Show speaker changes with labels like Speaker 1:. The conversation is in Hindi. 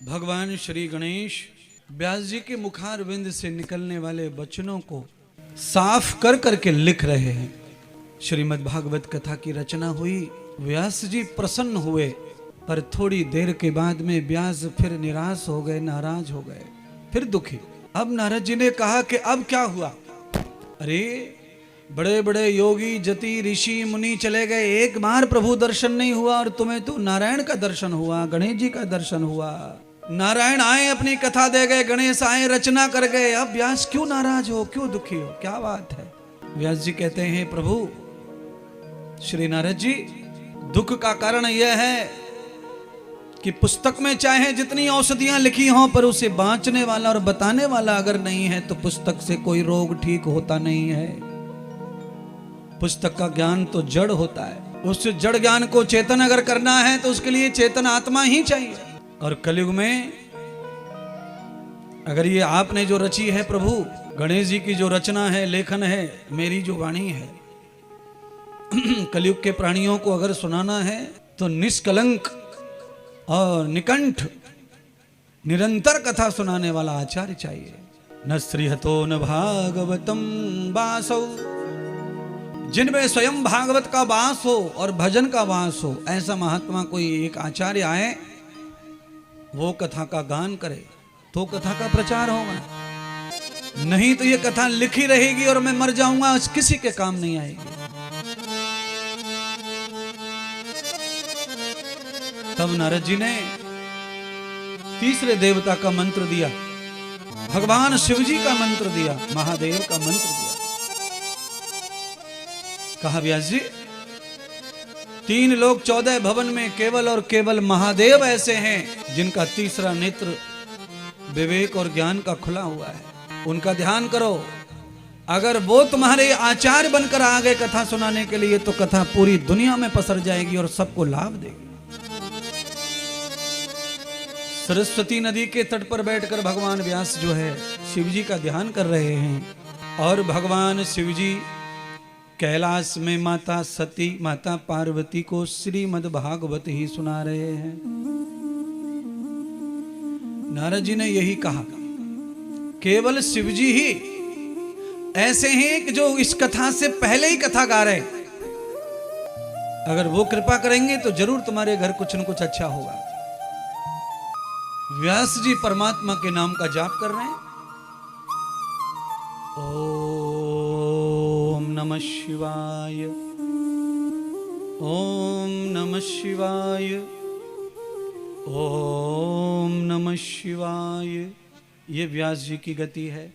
Speaker 1: भगवान श्री गणेश व्यास जी के मुखारविंद से निकलने वाले वचनों को साफ कर करके लिख रहे हैं। श्रीमद् भागवत कथा की रचना हुई, व्यास जी प्रसन्न हुए, पर थोड़ी देर के बाद में व्यास फिर निराश हो गए, नाराज हो गए, फिर दुखी। अब नारद जी ने कहा कि अब क्या हुआ? अरे बड़े बड़े योगी जति ऋषि मुनि चले गए, एक बार प्रभु दर्शन नहीं हुआ और तुम्हें तो नारायण का दर्शन हुआ, गणेश जी का दर्शन हुआ। नारायण आए अपनी कथा दे गए, गणेश आए रचना कर गए, अब व्यास क्यों नाराज हो, क्यों दुखी हो, क्या बात है? व्यास जी कहते हैं, प्रभु श्री नारद जी, दुख का कारण यह है कि पुस्तक में चाहे जितनी औषधियां लिखी हों, पर उसे बांचने वाला और बताने वाला अगर नहीं है तो पुस्तक से कोई रोग ठीक होता नहीं है। पुस्तक का ज्ञान तो जड़ होता है, उस जड़ ज्ञान को चेतन अगर करना है तो उसके लिए चेतन आत्मा ही चाहिए। और कलयुग में अगर ये आपने जो रची है प्रभु, गणेश जी की जो रचना है, लेखन है, मेरी जो वाणी है, कलयुग के प्राणियों को अगर सुनाना है तो निष्कलंक और निकंठ निरंतर कथा सुनाने वाला आचार्य चाहिए। न श्रीहतो न भागवतम वासौ, जिनमें स्वयं भागवत का वास हो और भजन का वास हो, ऐसा महात्मा कोई एक आचार्य आए, वो कथा का गान करे तो कथा का प्रचार होगा। नहीं तो ये कथा लिखी रहेगी और मैं मर जाऊंगा, किसी के काम नहीं आएगी। तब नारद जी ने तीसरे देवता का मंत्र दिया, भगवान शिव जी का मंत्र दिया, महादेव का मंत्र दिया। कहा, व्यास जी, 3 लोक 14 भवन में केवल और केवल महादेव ऐसे हैं जिनका तीसरा नेत्र विवेक और ज्ञान का खुला हुआ है। उनका ध्यान करो, अगर वो तुम्हारे आचार्य बनकर आ गए कथा सुनाने के लिए तो कथा पूरी दुनिया में पसर जाएगी और सबको लाभ देगी। सरस्वती नदी के तट पर बैठकर भगवान व्यास जो है शिव जी का ध्यान कर रहे हैं और भगवान शिव जी कैलाश में माता सती, माता पार्वती को श्रीमद् भागवत ही सुना रहे हैं। नारद जी ने यही कहा, केवल शिव जी ही ऐसे हैं कि जो इस कथा से पहले ही कथा गा रहे, अगर वो कृपा करेंगे तो जरूर तुम्हारे घर कुछ न कुछ अच्छा होगा। व्यास जी परमात्मा के नाम का जाप कर रहे हैं। ओम नमः शिवाय, ओम नमः शिवाय, ओम नमः शिवाय। ये व्यास जी की गति है।